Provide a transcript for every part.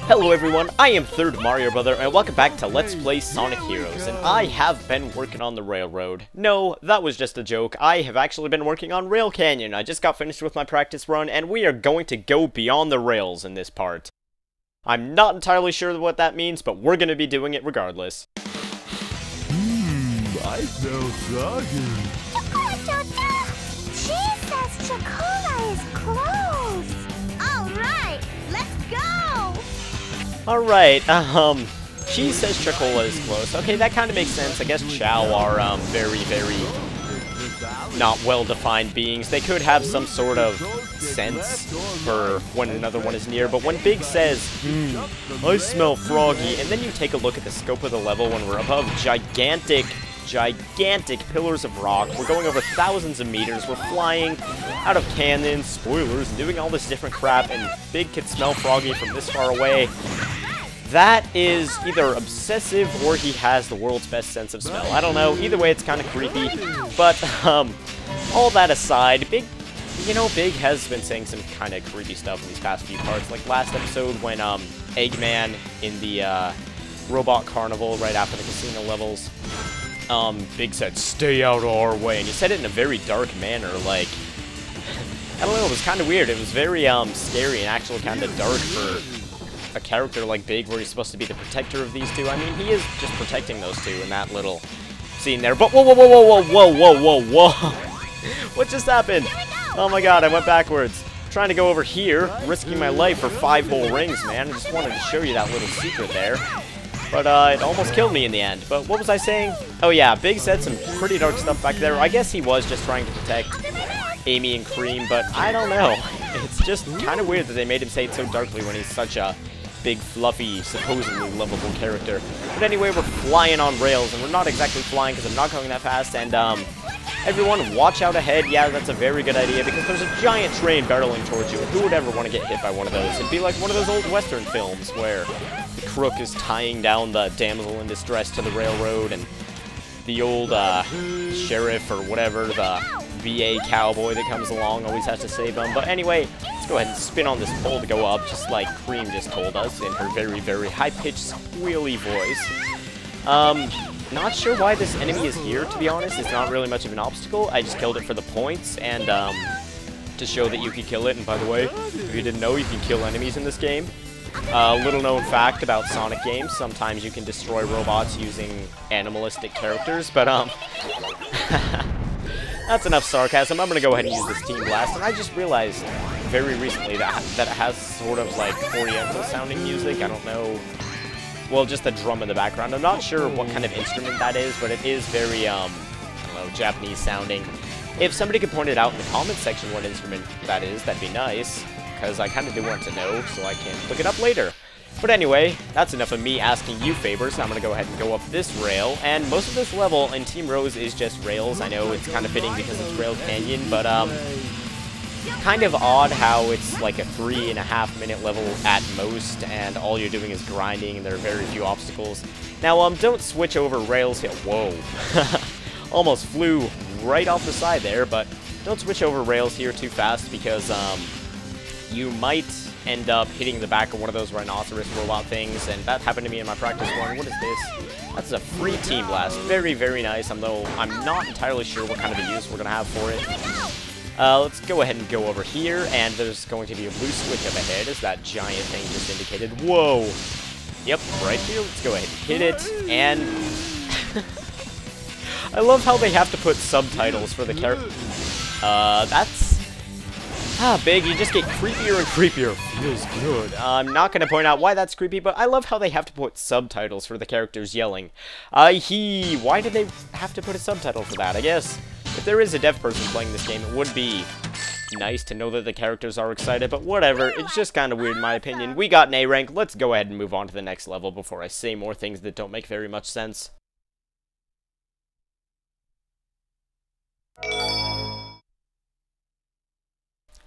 Hello everyone, I am Third Mario Brother, and welcome back to Let's Play Sonic Heroes, and I have been working on the railroad. No, that was just a joke. I have actually been working on Rail Canyon. I just got finished with my practice run, and we are going to go beyond the rails in this part. I'm not entirely sure what that means, but we're going to be doing it regardless. I smell soggy. She says Chocola is close. All right, let's go. Alright, she says Chocola is close. Okay, that kind of makes sense. I guess Chow are, very not well-defined beings. They could have some sort of sense for when another one is near, but when Big says, I smell froggy, and then you take a look at the scope of the level when we're above gigantic pillars of rock. We're going over thousands of meters. We're flying out of cannons, spoilers, and doing all this different crap, and Big can smell froggy from this far away. That is either obsessive or he has the world's best sense of smell. I don't know. Either way, it's kind of creepy. But, all that aside, Big has been saying some kind of creepy stuff in these past few parts. Like last episode when, Eggman in the, Robot Carnival right after the casino levels, Big said, stay out of our way. And he said it in a very dark manner, like, I don't know, it was kind of weird. It was very, scary and actually kind of dark for a character like Big, where he's supposed to be the protector of these two. I mean, he is just protecting those two in that little scene there. But whoa, whoa, whoa, whoa, whoa, whoa, whoa, whoa, whoa! What just happened? Oh my god, I went backwards. Trying to go over here, risking my life for 5 whole rings, man. I just wanted to show you that little secret there. But it almost killed me in the end. But what was I saying? Oh yeah, Big said some pretty dark stuff back there. I guess he was just trying to protect Amy and Cream, but I don't know. It's just kind of weird that they made him say it so darkly when he's such a big, fluffy, supposedly lovable character. But anyway, we're flying on rails, and we're not exactly flying because I'm not going that fast, and everyone watch out ahead. Yeah, that's a very good idea, because there's a giant train barreling towards you, and who would ever want to get hit by one of those? It'd be like one of those old Western films where the crook is tying down the damsel in distress to the railroad, and the old sheriff or whatever, the VA cowboy that comes along, always has to save them. But anyway, let's go ahead and spin on this pole to go up, just like Cream just told us in her very, very high-pitched, squealy voice. Not sure why this enemy is here, to be honest. It's not really much of an obstacle. I just killed it for the points, and to show that you can kill it. And by the way, if you didn't know, you can kill enemies in this game. Little known fact about Sonic games, sometimes you can destroy robots using animalistic characters, but that's enough sarcasm. I'm gonna go ahead and use this Team Blast, and I just realized very recently that it has sort of like oriental sounding music. I don't know, well, just the drum in the background. I'm not sure what kind of instrument that is, but it is very, I don't know, Japanese sounding. If somebody could point it out in the comment section what instrument that is, that'd be nice, because I kind of do want to know, so I can look it up later. But anyway, that's enough of me asking you favors. I'm going to go ahead and go up this rail, and most of this level in Team Rose is just rails. I know it's kind of fitting because it's Rail Canyon, but kind of odd how it's like a 3.5 minute level at most, and all you're doing is grinding, and there are very few obstacles. Now, don't switch over rails here. Whoa. Almost flew right off the side there, but don't switch over rails here too fast, because you might end up hitting the back of one of those rhinoceros robot things, and that happened to me in my practice run. What is this? That's a free Team Blast. Very, very nice, although I'm not entirely sure what kind of a use we're going to have for it. Let's go ahead and go over here, and there's going to be a blue switch up ahead, as that giant thing just indicated. Whoa! Yep, right here. Let's go ahead and hit it, and I love how they have to put subtitles for the character. That's... Big, you just get creepier and creepier. Feels good. I'm not going to point out why that's creepy, but I love how they have to put subtitles for the characters yelling. Why did they have to put a subtitle for that? I guess if there is a deaf person playing this game, it would be nice to know that the characters are excited, but whatever. It's just kind of weird in my opinion. We got an A rank. Let's go ahead and move on to the next level before I say more things that don't make very much sense.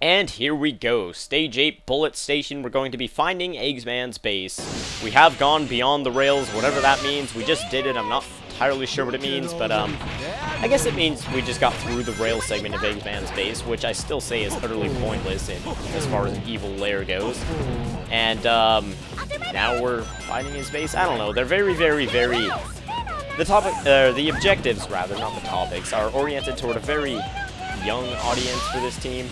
And here we go, Stage 8 Bullet Station. We're going to be finding Eggman's base. We have gone beyond the rails, whatever that means. We just did it. I'm not entirely sure what it means, but I guess it means we just got through the rail segment of Eggman's base, which I still say is utterly pointless as far as an evil lair goes. And now we're finding his base. I don't know. They're very, very, very... The objectives, rather, not the topics, are oriented toward a very young audience for this team.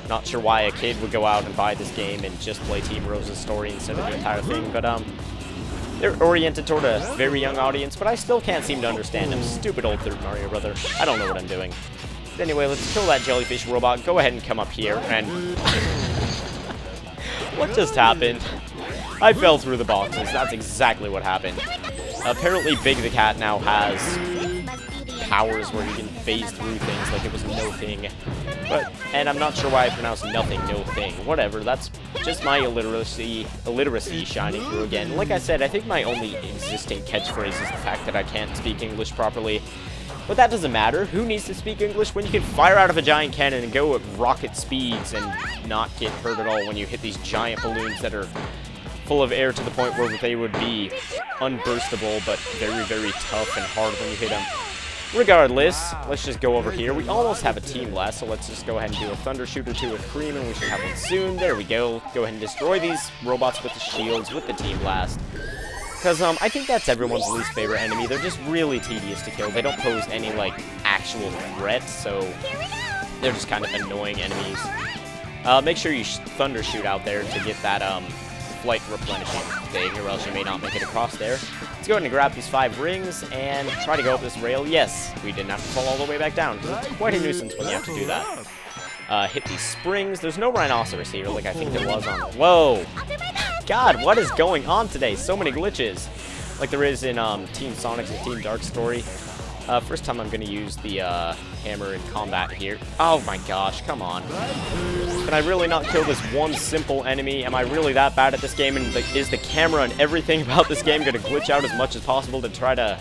Not sure why a kid would go out and buy this game and just play Team Rose's story instead of the entire thing, but they're oriented toward a very young audience, but I still can't seem to understand them. Stupid old 3rd Mario brother. I don't know what I'm doing. But anyway, let's kill that jellyfish robot. Go ahead and come up here and... What just happened? I fell through the boxes. That's exactly what happened. Apparently Big the Cat now has powers where he can phase through things like it was no thing. And I'm not sure why I pronounced nothing no thing. Whatever, that's just my illiteracy shining through again. Like I said, I think my only existing catchphrase is the fact that I can't speak English properly. But that doesn't matter. Who needs to speak English when you can fire out of a giant cannon and go at rocket speeds and not get hurt at all when you hit these giant balloons that are full of air to the point where they would be unburstable, but very, very tough and hard when you hit them. Regardless, let's just go over here. We almost have a team left, so let's just go ahead and do a Thunder Shooter to a Cream, and we should have one soon. There we go. Go ahead and destroy these robots with the shields, with the Team Blast. Because I think that's everyone's least favorite enemy. They're just really tedious to kill. They don't pose any, like, actual threat, so they're just kind of annoying enemies. Make sure you Thunder Shoot out there to get that flight replenishing thing, or else you may not make it across there. Let's go ahead and grab these 5 rings and try to go up this rail. Yes, we didn't have to fall all the way back down, because it's quite a nuisance when you have to do that. Hit these springs. There's no rhinoceros here, like I think there was on... Whoa! God, what is going on today? So many glitches. Like there is in Team Sonic's and Team Dark's story. First time I'm going to use the hammer in combat here. Oh my gosh, come on. Can I really not kill this one simple enemy? Am I really that bad at this game? And is the camera and everything about this game going to glitch out as much as possible to try to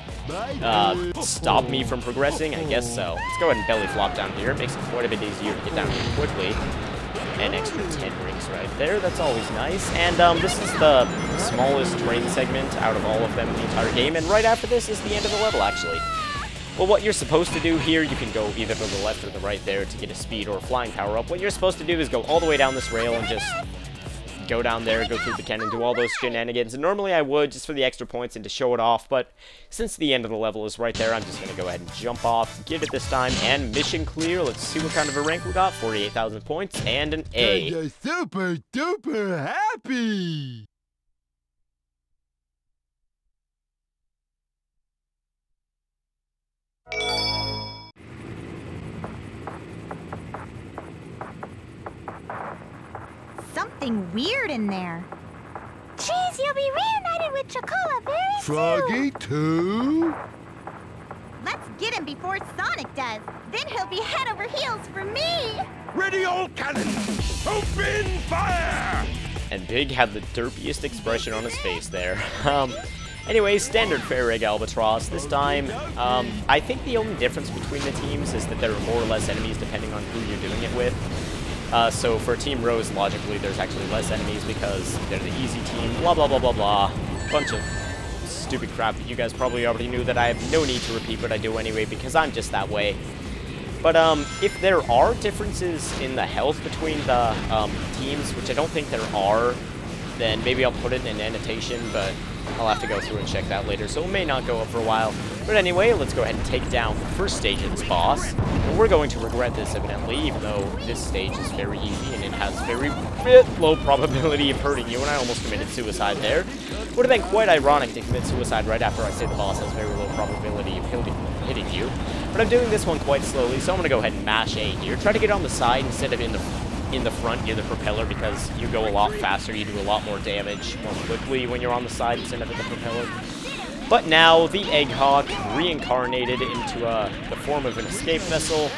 stop me from progressing? I guess so. Let's go ahead and belly flop down here. It makes it quite a bit easier to get down here quickly. An extra 10 rings right there. That's always nice. And this is the smallest train segment out of all of them in the entire game. And right after this is the end of the level, actually. Well, what you're supposed to do here, you can go either to the left or the right there to get a speed or a flying power-up. What you're supposed to do is go all the way down this rail and just go down there, go through the cannon, do all those shenanigans. And normally I would, just for the extra points and to show it off, but since the end of the level is right there, I'm just going to go ahead and jump off, get it this time, and mission clear. Let's see what kind of a rank we got. 48,000 points and an A. You're super duper happy! Something weird in there. Cheese, you'll be reunited with Chocola very soon. Froggy too? Let's get him before Sonic does. Then he'll be head over heels for me. Ready, all cannons! Open fire! And Big had the derpiest expression on his face there. Anyway, standard fair egg Albatross. This time, I think the only difference between the teams is that there are more or less enemies depending on who you're doing it with. So for Team Rose, logically, there's actually less enemies because they're the easy team, blah, blah, blah, blah, blah. Bunch of stupid crap that you guys probably already knew that I have no need to repeat, but I do anyway because I'm just that way. But if there are differences in the health between the teams, which I don't think there are, then maybe I'll put it in an annotation, but I'll have to go through and check that later, so it may not go up for a while. But anyway, let's go ahead and take down the first stage of this boss. And we're going to regret this, evidently, even though this stage is very easy and it has very low probability of hurting you, and I almost committed suicide there. Would have been quite ironic to commit suicide right after I say the boss has very low probability of hitting you. But I'm doing this one quite slowly, so I'm going to go ahead and mash A here. Try to get on the side instead of in the front near the propeller, because you go a lot faster, you do a lot more damage more quickly when you're on the side instead of in the propeller. But now, the Egghawk reincarnated into the form of an escape vessel,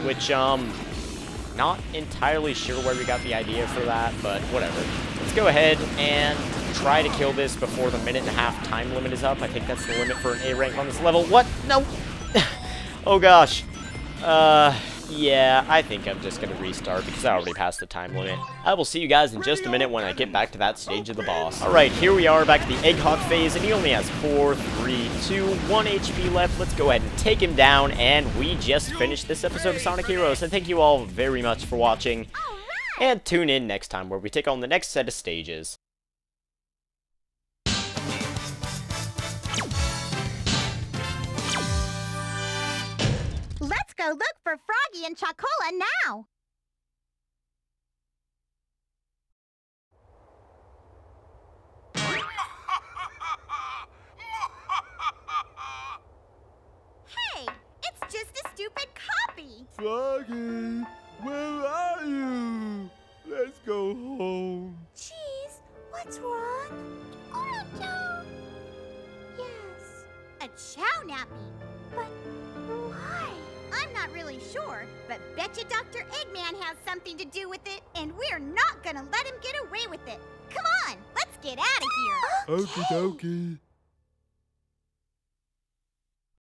which, not entirely sure where we got the idea for that, but whatever. Let's go ahead and try to kill this before the 1.5-minute time limit is up. I think that's the limit for an A rank on this level. What? No! Oh gosh. Yeah, I think I'm just gonna restart because I already passed the time limit. I will see you guys in just a minute when I get back to that stage of the boss. Alright, here we are back at the Egg Hawk phase, and he only has 4, 3, 2, 1 HP left. Let's go ahead and take him down, and we just finished this episode of Sonic Heroes. And thank you all very much for watching, and tune in next time where we take on the next set of stages. Let's go look for Froggy and Chocola now. Hey, it's just a stupid copy. Froggy, where are you? Let's go home. Cheese, what's wrong? Yes, a chow nappy. But why? I'm not really sure, but betcha Dr. Eggman has something to do with it, and we're not gonna let him get away with it. Come on, let's get out of here. Okie dokie.